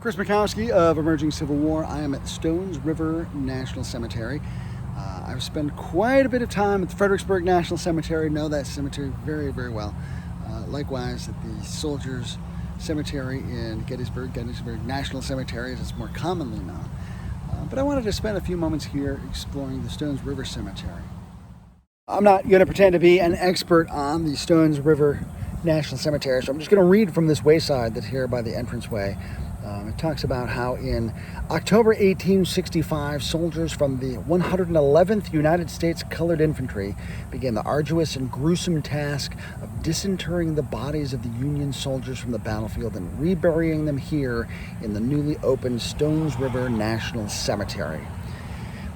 Chris Mackowski of Emerging Civil War. I am at Stones River National Cemetery. I've spent quite a bit of time at the Fredericksburg National Cemetery, know that cemetery very, very well. Likewise, at the Soldiers Cemetery in Gettysburg National Cemetery, as it's more commonly known. But I wanted to spend a few moments here exploring the Stones River Cemetery. I'm not going to pretend to be an expert on the Stones River National Cemetery, so I'm just going to read from this wayside that's here by the entranceway. It talks about how in October 1865, soldiers from the 111th United States Colored Infantry began the arduous and gruesome task of disinterring the bodies of the Union soldiers from the battlefield and reburying them here in the newly opened Stones River National Cemetery.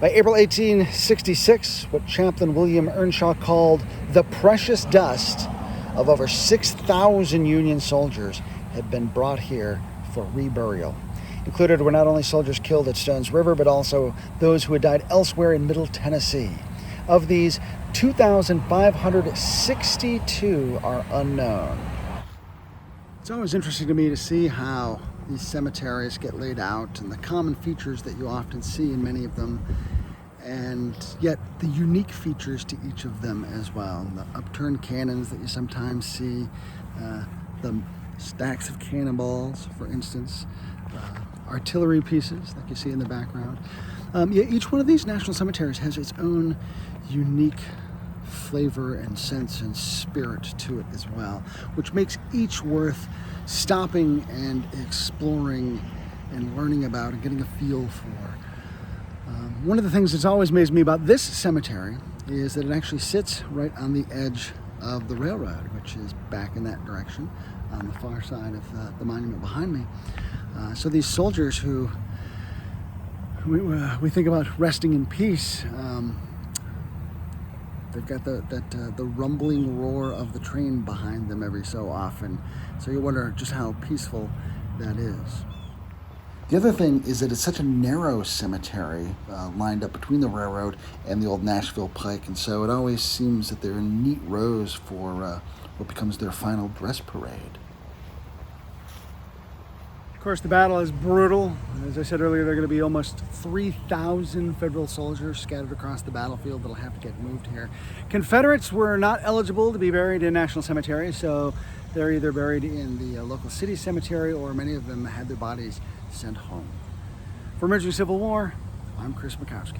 By April 1866, what Chaplain William Earnshaw called the precious dust of over 6,000 Union soldiers had been brought here for reburial. Included were not only soldiers killed at Stones River, but also those who had died elsewhere in Middle Tennessee. Of these, 2,562 are unknown. It's always interesting to me to see how these cemeteries get laid out and the common features that you often see in many of them, and yet the unique features to each of them as well. The upturned cannons that you sometimes see, the stacks of cannonballs, for instance, artillery pieces like you see in the background. Yet each one of these national cemeteries has its own unique flavor and sense and spirit to it as well, which makes each worth stopping and exploring and learning about and getting a feel for. One of the things that's always amazed me about this cemetery is that it actually sits right on the edge of the railroad, which is back in that direction on the far side of the monument behind me. So these soldiers who we think about resting in peace, they've got the rumbling roar of the train behind them every so often. So you wonder just how peaceful that is. The other thing is that it's such a narrow cemetery lined up between the railroad and the old Nashville Pike, and so it always seems that they're in neat rows for what becomes their final dress parade. Of course, the battle is brutal. As I said earlier, there are going to be almost 3,000 Federal soldiers scattered across the battlefield that'll have to get moved here. Confederates were not eligible to be buried in national cemeteries, so they're either buried in the local city cemetery, or many of them had their bodies sent home. For Emerging Civil War, I'm Chris Mackowski.